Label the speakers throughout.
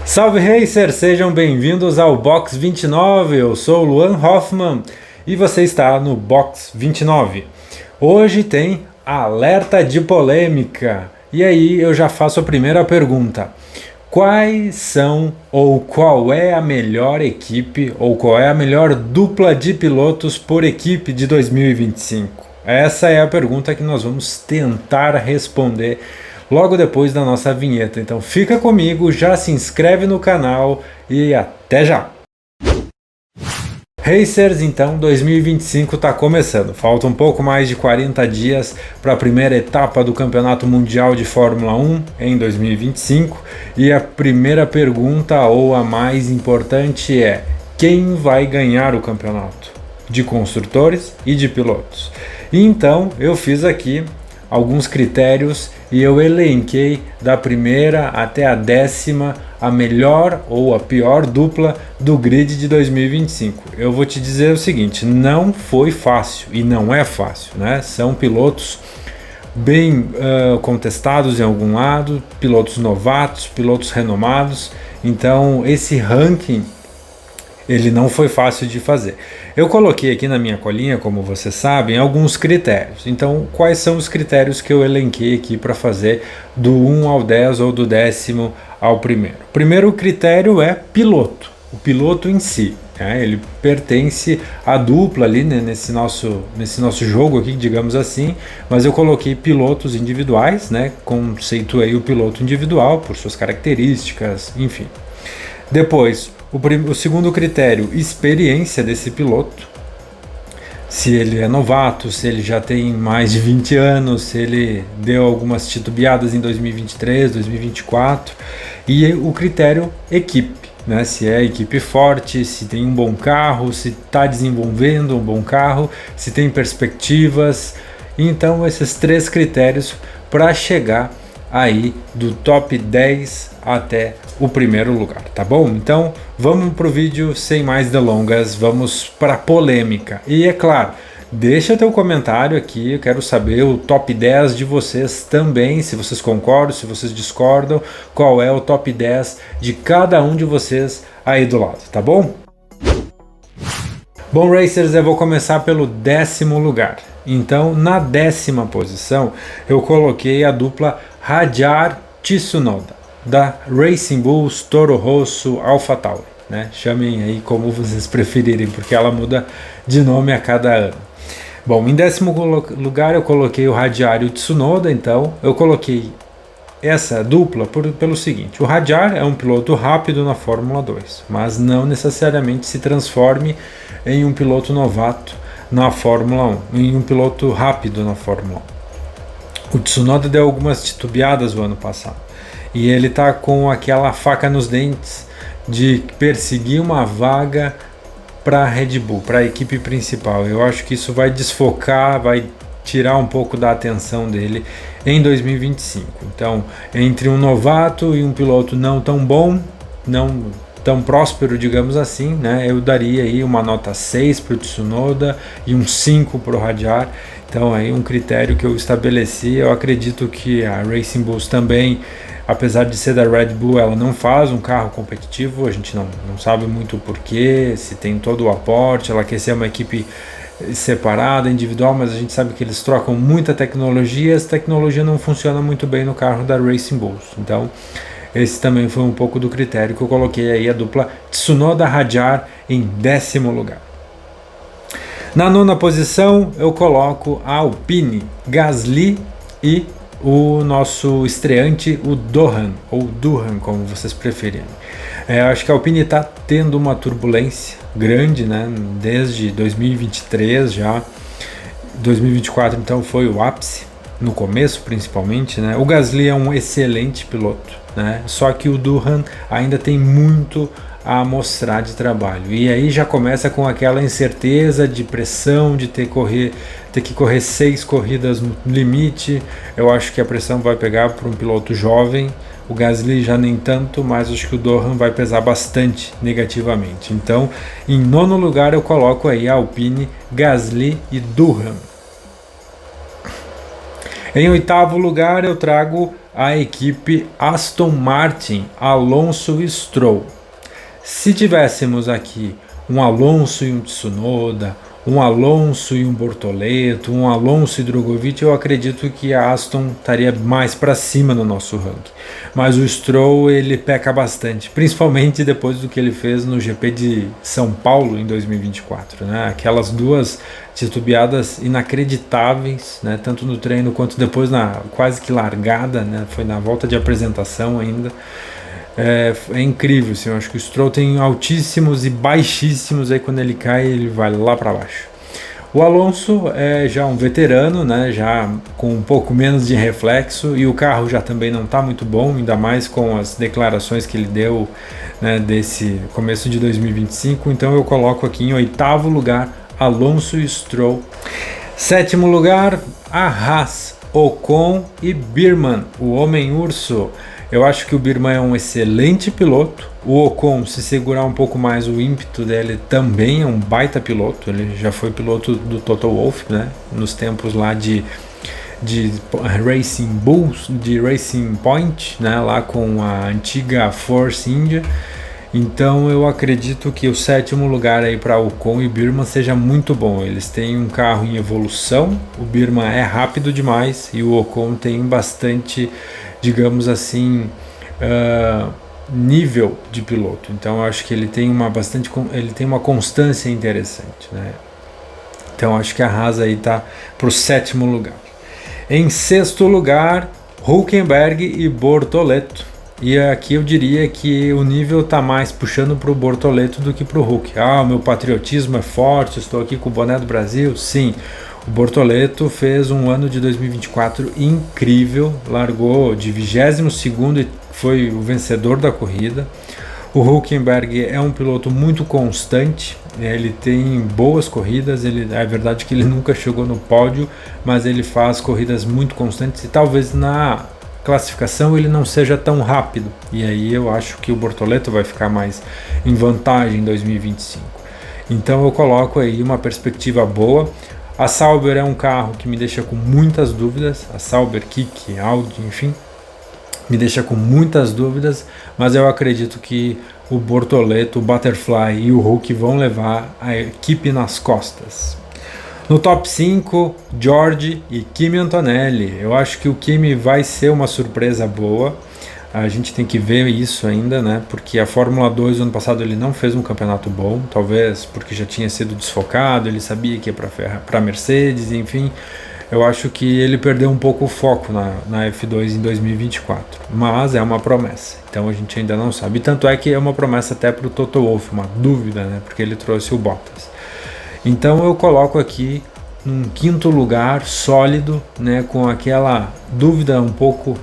Speaker 1: Salve Racers, sejam bem-vindos ao Box 29, eu sou o Luan Hoffman e você está no Box 29. Hoje tem alerta de polêmica, e aí eu já faço a primeira pergunta. Quais são ou qual é a melhor equipe ou qual é a melhor dupla de pilotos por equipe de 2025? Essa é a pergunta que nós vamos tentar responder logo depois da nossa vinheta. Então fica comigo, já se inscreve no canal e até já! Racers, então 2025 está começando, falta um pouco mais de 40 dias para a primeira etapa do Campeonato Mundial de Fórmula 1 em 2025 e a primeira pergunta, ou a mais importante, é: quem vai ganhar o campeonato de construtores e de pilotos? E então eu fiz aqui alguns critérios e eu elenquei da primeira até a 10ª a melhor ou a pior dupla do grid de 2025. Eu vou te dizer o seguinte, não foi fácil e não é fácil, né? São pilotos bem contestados em algum lado, pilotos novatos, pilotos renomados, então esse ranking ele não foi fácil de fazer. Eu coloquei aqui na minha colinha, como vocês sabem, alguns critérios. Então, quais são os critérios que eu elenquei aqui para fazer do 1 ao 10 ou do 10º ao primeiro? O primeiro critério é piloto, o piloto em si. Ele pertence à dupla ali, né, nesse nosso jogo aqui, digamos assim, mas eu coloquei pilotos individuais, né, conceituei o piloto individual por suas características, enfim. Depois, o segundo critério, experiência desse piloto, se ele é novato, se ele já tem mais de 20 anos, se ele deu algumas titubeadas em 2023, 2024, e o critério equipe, né? Se é equipe forte, se tem um bom carro, se está desenvolvendo um bom carro, se tem perspectivas. Então esses três critérios para chegar aí do top 10 até o primeiro lugar, tá bom? Então vamos pro vídeo sem mais delongas, vamos para polêmica. E é claro, deixa teu comentário aqui, eu quero saber o top 10 de vocês também, se vocês concordam, se vocês discordam, qual é o top 10 de cada um de vocês aí do lado, tá bom? Bom, Racers, eu vou começar pelo 10º lugar. Então, na 10ª posição, eu coloquei a dupla Hadjar-Tsunoda, da Racing Bulls, Toro Rosso, AlphaTauri, né? Chamem aí como vocês preferirem, porque ela muda de nome a cada ano. Bom, em 10º lugar eu coloquei o Hadjar e o Tsunoda, então eu coloquei essa dupla pelo seguinte: o Hadjar é um piloto rápido na Fórmula 2, mas não necessariamente se transforme em um piloto novato na Fórmula 1, em um piloto rápido na Fórmula 1. O Tsunoda deu algumas titubeadas no ano passado e ele está com aquela faca nos dentes de perseguir uma vaga para a Red Bull, para a equipe principal. Eu acho que isso vai desfocar, vai tirar um pouco da atenção dele em 2025. Então, entre um novato e um piloto não tão bom, não tão próspero, digamos assim, né, eu daria aí uma nota 6 para o Tsunoda e um 5 para o Hadjar. Então aí um critério que eu estabeleci. Eu acredito que a Racing Bulls também, apesar de ser da Red Bull, ela não faz um carro competitivo, a gente não sabe muito o porquê, se tem todo o aporte, ela quer ser uma equipe separada, individual, mas a gente sabe que eles trocam muita tecnologia, essa tecnologia não funciona muito bem no carro da Racing Bulls. Então esse também foi um pouco do critério que eu coloquei aí, a dupla Tsunoda-Hadjar em 10º lugar. Na 9ª posição eu coloco a Alpine, Gasly e o nosso estreante, o Dohan, ou Duhan, como vocês preferirem. Acho que a Alpine está tendo uma turbulência grande, né, desde 2023 já. 2024 então foi o ápice, no começo principalmente, né? O Gasly é um excelente piloto, né? Só que o Duhan ainda tem muito a mostrar de trabalho, e aí já começa com aquela incerteza de pressão de ter que correr 6 corridas no limite. Eu acho que a pressão vai pegar para um piloto jovem. O Gasly já nem tanto, mas acho que o Dohan vai pesar bastante negativamente. Então, em 9º lugar eu coloco aí a Alpine, Gasly e Duhan. Em 8º lugar eu trago a equipe Aston Martin, Alonso e Stroll. Se tivéssemos aqui um Alonso e um Tsunoda, um Alonso e um Bortoleto, um Alonso e Drogovic, eu acredito que a Aston estaria mais para cima no nosso ranking. Mas o Stroll, ele peca bastante, principalmente depois do que ele fez no GP de São Paulo em 2024, né? Aquelas duas titubeadas inacreditáveis, né? Tanto no treino quanto depois na quase que largada, né? Foi na volta de apresentação ainda. É incrível, assim, eu acho que o Stroll tem altíssimos e baixíssimos, aí quando ele cai ele vai lá para baixo. O Alonso é já um veterano, né, já com um pouco menos de reflexo, e o carro já também não está muito bom, ainda mais com as declarações que ele deu, né, desse começo de 2025, então eu coloco aqui em 8º lugar Alonso e Stroll. 7º lugar, a Haas, Ocon e Birman, o Homem-Urso. Eu acho que o Birman é um excelente piloto. O Ocon, se segurar um pouco mais o ímpeto dele, também é um baita piloto. Ele já foi piloto do Toto Wolff, né? Nos tempos lá de Racing Bulls, de Racing Point, né? Lá com a antiga Force India. Então eu acredito que o 7º lugar aí para Ocon e Birman seja muito bom. Eles têm um carro em evolução. O Birman é rápido demais e o Ocon tem bastante, digamos assim, nível de piloto. Então eu acho que ele tem uma constância interessante, né? Então eu acho que a Haas aí tá pro 7º lugar. Em 6º lugar, Hülkenberg e Bortoleto. E aqui eu diria que o nível tá mais puxando pro Bortoleto do que pro Hulk. O meu patriotismo é forte, estou aqui com o boné do Brasil. Sim, o Bortoleto fez um ano de 2024 incrível, largou de 22º e foi o vencedor da corrida. O Hülkenberg é um piloto muito constante, ele tem boas corridas, é verdade que ele nunca chegou no pódio, mas ele faz corridas muito constantes e talvez na classificação ele não seja tão rápido, e aí eu acho que o Bortoleto vai ficar mais em vantagem em 2025. Então eu coloco aí uma perspectiva boa. A Sauber é um carro que me deixa com muitas dúvidas, a Sauber, Kik, Audi, enfim, me deixa com muitas dúvidas, mas eu acredito que o Bortoleto, o Butterfly e o Hulk vão levar a equipe nas costas. No top 5, George e Kimi Antonelli. Eu acho que o Kimi vai ser uma surpresa boa. A gente tem que ver isso ainda, né? Porque a Fórmula 2 ano passado ele não fez um campeonato bom, talvez porque já tinha sido desfocado, ele sabia que ia para Mercedes, enfim. Eu acho que ele perdeu um pouco o foco na F2 em 2024, mas é uma promessa, então a gente ainda não sabe. E tanto é que é uma promessa até para o Toto Wolff, uma dúvida, né? Porque ele trouxe o Bottas. Então eu coloco aqui um 5º lugar sólido, né, com aquela dúvida um pouco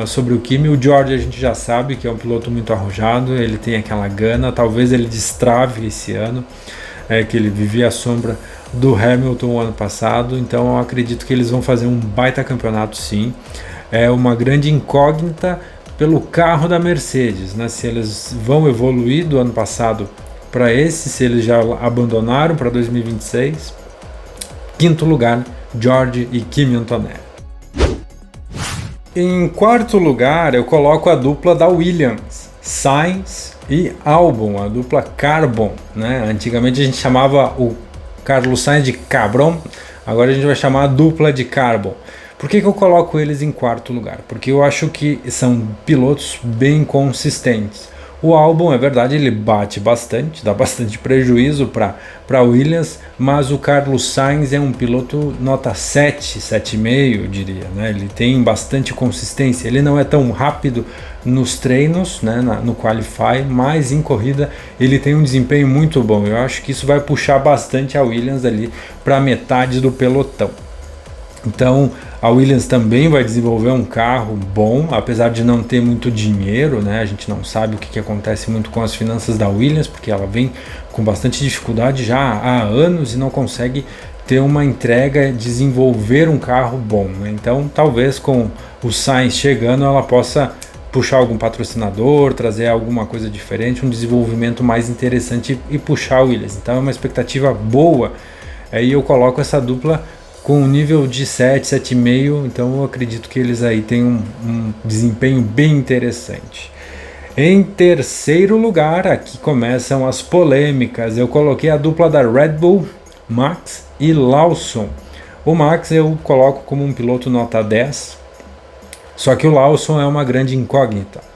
Speaker 1: sobre o Kimi. O George a gente já sabe que é um piloto muito arrojado, ele tem aquela gana, talvez ele destrave esse ano, que ele vivia à sombra do Hamilton o ano passado, então eu acredito que eles vão fazer um baita campeonato sim. É uma grande incógnita pelo carro da Mercedes, né, se eles vão evoluir do ano passado para esse, se eles já abandonaram para 2026. 5º lugar, George e Kimi Antonelli. Em 4º lugar, eu coloco a dupla da Williams, Sainz e Albon, a dupla Carbon, né? Antigamente a gente chamava o Carlos Sainz de Cabron, agora a gente vai chamar a dupla de Carbon. Por que eu coloco eles em 4º lugar? Porque eu acho que são pilotos bem consistentes. O Albon, é verdade, ele bate bastante, dá bastante prejuízo para Williams, mas o Carlos Sainz é um piloto nota 7, 7,5, eu diria, né? Ele tem bastante consistência, ele não é tão rápido nos treinos, né, no Qualify, mas em corrida ele tem um desempenho muito bom. Eu acho que isso vai puxar bastante a Williams ali para metade do pelotão. Então a Williams também vai desenvolver um carro bom, apesar de não ter muito dinheiro, né? A gente não sabe o que acontece muito com as finanças da Williams, porque ela vem com bastante dificuldade já há anos e não consegue ter uma entrega, desenvolver um carro bom, né? Então talvez com o Sainz chegando ela possa puxar algum patrocinador, trazer alguma coisa diferente, um desenvolvimento mais interessante e puxar a Williams. Então é uma expectativa boa. Aí eu coloco essa dupla com um nível de 7, 7,5, então eu acredito que eles aí têm um desempenho bem interessante. Em terceiro lugar, aqui começam as polêmicas. Eu coloquei a dupla da Red Bull, Max e Lawson. O Max eu coloco como um piloto nota 10, só que o Lawson é uma grande incógnita.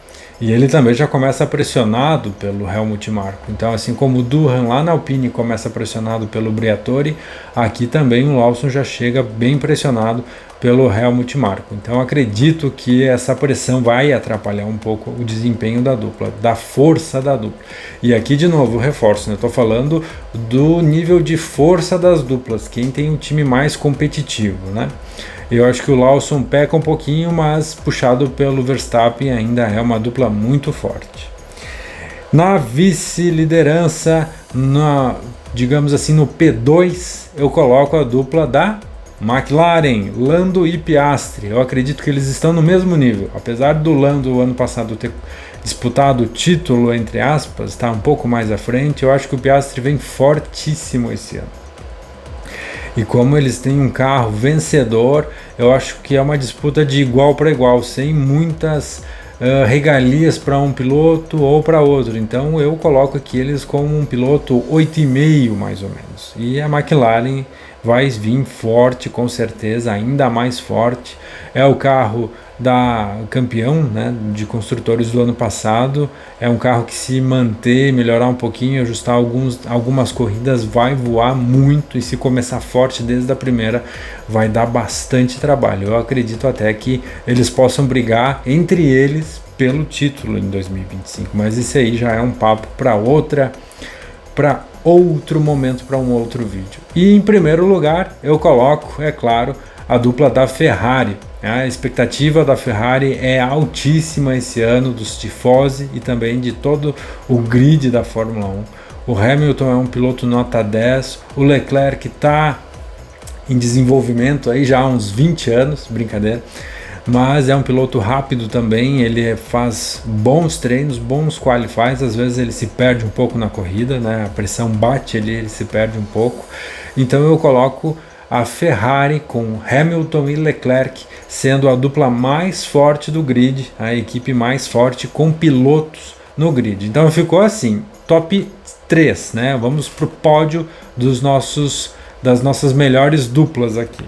Speaker 1: E ele também já começa pressionado pelo Helmut Marko. Então, assim como o Durham lá na Alpine começa pressionado pelo Briatore, aqui também o Lawson já chega bem pressionado pelo Helmut Marko. Então, acredito que essa pressão vai atrapalhar um pouco o desempenho da dupla, da força da dupla. E aqui, de novo, reforço, né? Eu estou falando do nível de força das duplas, quem tem um time mais competitivo, né? Eu acho que o Lawson peca um pouquinho, mas puxado pelo Verstappen ainda é uma dupla muito forte. Na vice-liderança, digamos assim, no P2, eu coloco a dupla da McLaren, Lando e Piastri. Eu acredito que eles estão no mesmo nível. Apesar do Lando ano passado ter disputado o título, entre aspas, está um pouco mais à frente, eu acho que o Piastri vem fortíssimo esse ano. E como eles têm um carro vencedor, eu acho que é uma disputa de igual para igual, sem muitas regalias para um piloto ou para outro. Então eu coloco aqui eles como um piloto 8,5 mais ou menos. E a McLaren vai vir forte, com certeza, ainda mais forte. É o carro da campeão, né, de construtores do ano passado. É um carro que, se manter, melhorar um pouquinho, ajustar algumas corridas, vai voar muito, e se começar forte desde a primeira vai dar bastante trabalho. Eu acredito até que eles possam brigar entre eles pelo título em 2025, mas isso aí já é um papo para outro momento, para um outro vídeo. E em primeiro lugar eu coloco, é claro, a dupla da Ferrari. A expectativa da Ferrari é altíssima esse ano, dos tifosi e também de todo o grid da Fórmula 1. O Hamilton é um piloto nota 10, o Leclerc está em desenvolvimento aí já há uns 20 anos, brincadeira, mas é um piloto rápido também, ele faz bons treinos, bons qualifies, às vezes ele se perde um pouco na corrida, né? A pressão bate ali, ele se perde um pouco, então eu coloco a Ferrari com Hamilton e Leclerc sendo a dupla mais forte do grid, a equipe mais forte com pilotos no grid. Então ficou assim, top 3, né? Vamos para o pódio das nossas melhores duplas aqui.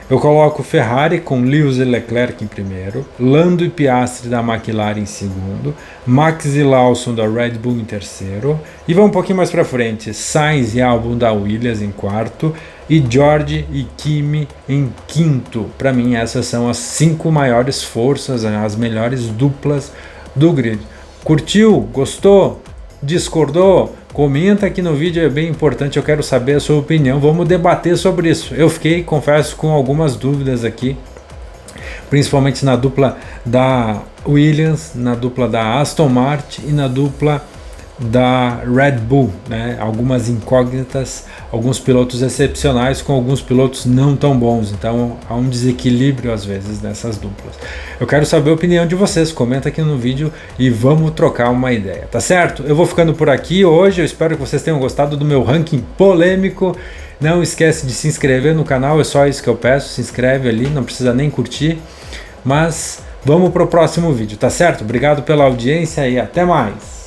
Speaker 1: Eu coloco Ferrari com Lewis e Leclerc em primeiro, Lando e Piastri da McLaren em segundo, Max e Lawson da Red Bull em terceiro, e vamos um pouquinho mais para frente, Sainz e Albon da Williams em quarto, e George e Kimi em quinto. Para mim essas são as 5 maiores forças, as melhores duplas do grid. Curtiu? Gostou? Discordou? Comenta aqui no vídeo, é bem importante, eu quero saber a sua opinião, vamos debater sobre isso. Eu fiquei, confesso, com algumas dúvidas aqui, principalmente na dupla da Williams, na dupla da Aston Martin e na dupla da Red Bull, né? Algumas incógnitas, alguns pilotos excepcionais com alguns pilotos não tão bons, então há um desequilíbrio às vezes nessas duplas. Eu quero saber a opinião de vocês, comenta aqui no vídeo e vamos trocar uma ideia, tá certo? Eu vou ficando por aqui hoje, eu espero que vocês tenham gostado do meu ranking polêmico. Não esquece de se inscrever no canal, é só isso que eu peço, se inscreve ali, não precisa nem curtir, mas vamos pro próximo vídeo, tá certo? Obrigado pela audiência e até mais!